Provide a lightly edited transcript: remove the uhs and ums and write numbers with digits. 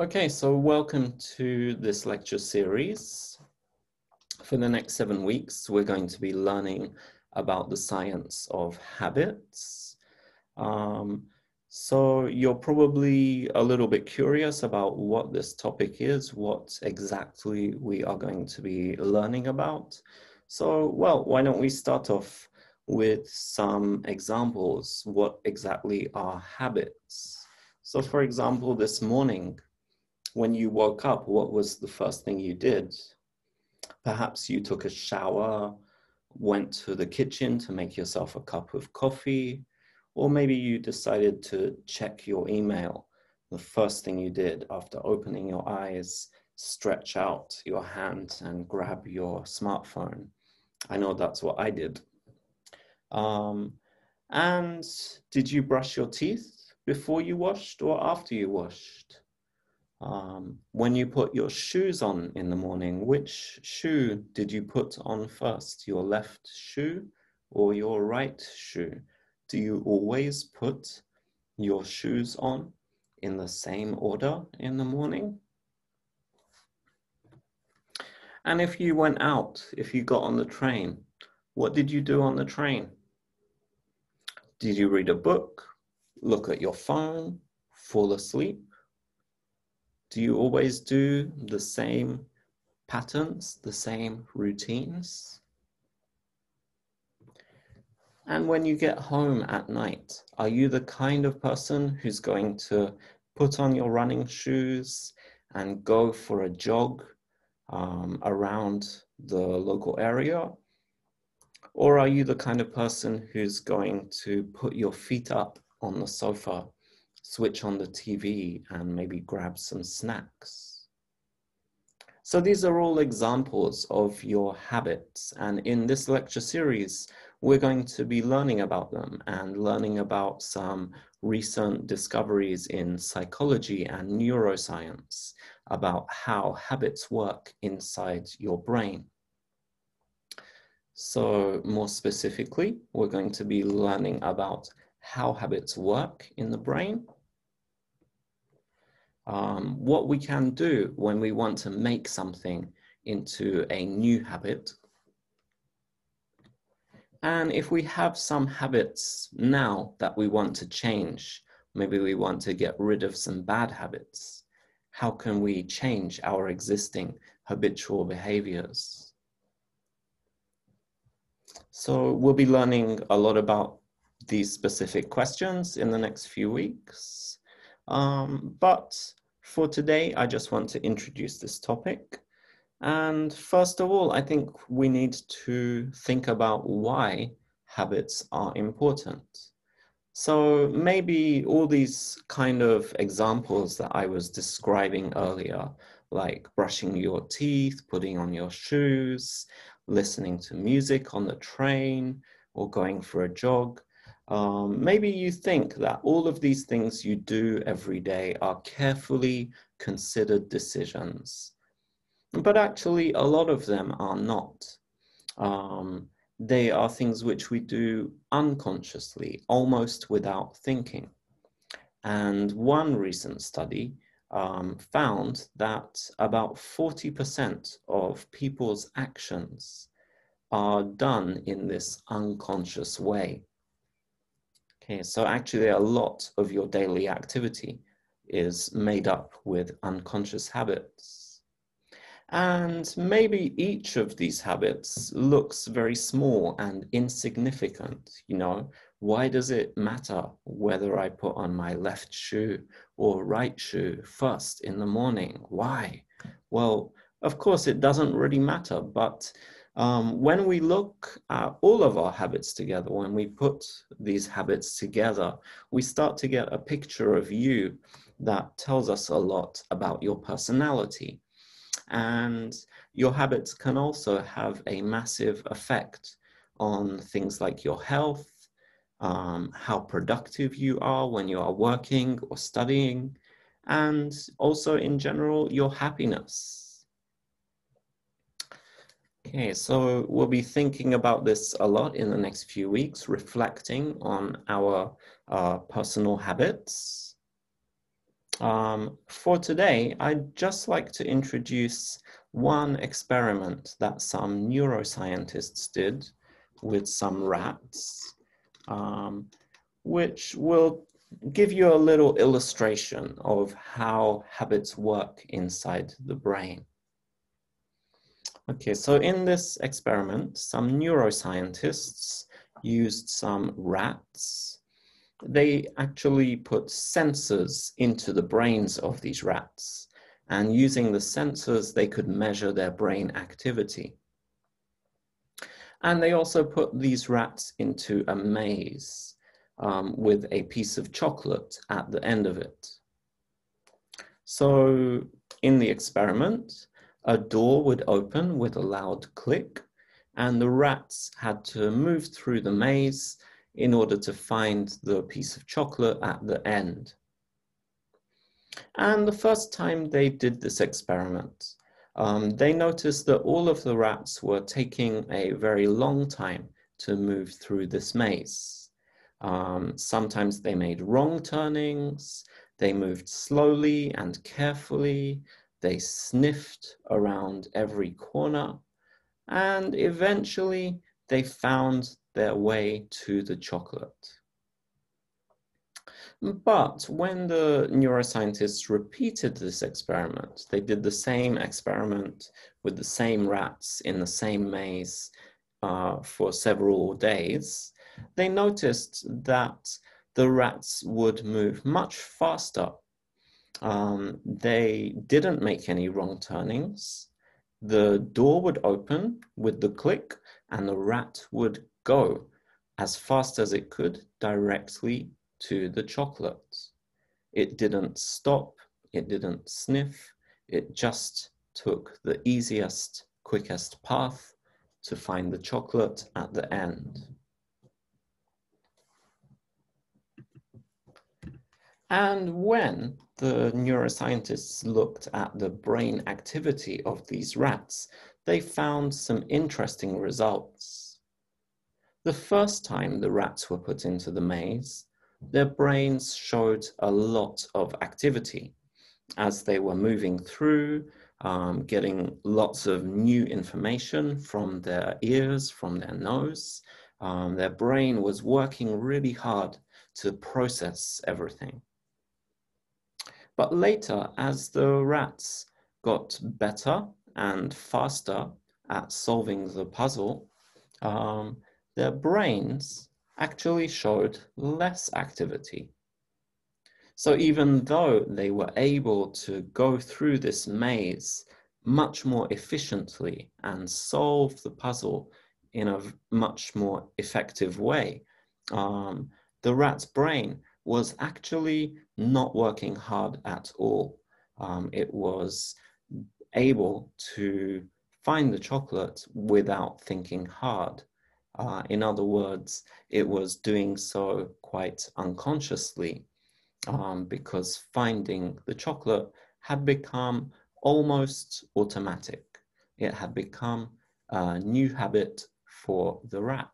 Okay, so welcome to this lecture series. For the next 7 weeks, we're going to be learning about the science of habits. So you're probably a little bit curious about what this topic is, what exactly we are going to be learning about. So, well, why don't we start off with some examples? What exactly are habits? So, for example, this morning, when you woke up, what was the first thing you did? Perhaps you took a shower, went to the kitchen to make yourself a cup of coffee, or maybe you decided to check your email. The first thing you did after opening your eyes, stretch out your hand and grab your smartphone. I know that's what I did. And did you brush your teeth before you washed or after you washed? When you put your shoes on in the morning, which shoe did you put on first? Your left shoe or your right shoe? Do you always put your shoes on in the same order in the morning? And if you went out, if you got on the train, what did you do on the train? Did you read a book, look at your phone, fall asleep? Do you always do the same patterns, the same routines? And when you get home at night, are you the kind of person who's going to put on your running shoes and go for a jog around the local area? Or are you the kind of person who's going to put your feet up on the sofa, switch on the TV, and maybe grab some snacks? So these are all examples of your habits, and in this lecture series, we're going to be learning about them and learning about some recent discoveries in psychology and neuroscience about how habits work inside your brain. So more specifically, we're going to be learning about how habits work in the brain, what we can do when we want to make something into a new habit. And if we have some habits now that we want to change, maybe we want to get rid of some bad habits, how can we change our existing habitual behaviors? So we'll be learning a lot about these specific questions in the next few weeks. But for today, I just want to introduce this topic. And first of all, I think we need to think about why habits are important. So maybe all these kind of examples that I was describing earlier, like brushing your teeth, putting on your shoes, listening to music on the train, or going for a jog. Maybe you think that all of these things you do every day are carefully considered decisions. But actually, a lot of them are not. They are things which we do unconsciously, almost without thinking. And one recent study found that about 40% of people's actions are done in this unconscious way. Okay, so actually a lot of your daily activity is made up with unconscious habits. And maybe each of these habits looks very small and insignificant, you know. Why does it matter whether I put on my left shoe or right shoe first in the morning? Why? Well, of course, it doesn't really matter, but when we look at all of our habits together, when we put these habits together, we start to get a picture of you that tells us a lot about your personality. And your habits can also have a massive effect on things like your health, how productive you are when you are working or studying, and also in general, your happiness. Okay, so we'll be thinking about this a lot in the next few weeks, reflecting on our personal habits. For today, I'd just like to introduce one experiment that some neuroscientists did with some rats, which will give you a little illustration of how habits work inside the brain. Okay, so in this experiment, some neuroscientists used some rats. They actually put sensors into the brains of these rats, and using the sensors, they could measure their brain activity. And they also put these rats into a maze with a piece of chocolate at the end of it. So in the experiment, a door would open with a loud click, and the rats had to move through the maze in order to find the piece of chocolate at the end. And the first time they did this experiment, they noticed that all of the rats were taking a very long time to move through this maze. Sometimes they made wrong turnings, they moved slowly and carefully, they sniffed around every corner, and eventually they found their way to the chocolate. But when the neuroscientists repeated this experiment, they did the same experiment with the same rats in the same maze for several days, they noticed that the rats would move much faster. They didn't make any wrong turnings. The door would open with the click, and the rat would go as fast as it could directly to the chocolate. It didn't stop, it didn't sniff, it just took the easiest, quickest path to find the chocolate at the end. And when the neuroscientists looked at the brain activity of these rats, they found some interesting results. The first time the rats were put into the maze, their brains showed a lot of activity as they were moving through, getting lots of new information from their ears, from their nose. Their brain was working really hard to process everything. But later, as the rats got better and faster at solving the puzzle, their brains actually showed less activity. So even though they were able to go through this maze much more efficiently and solve the puzzle in a much more effective way, the rat's brain was actually not working hard at all. It was able to find the chocolate without thinking hard. In other words, it was doing so quite unconsciously because finding the chocolate had become almost automatic. It had become a new habit for the rat.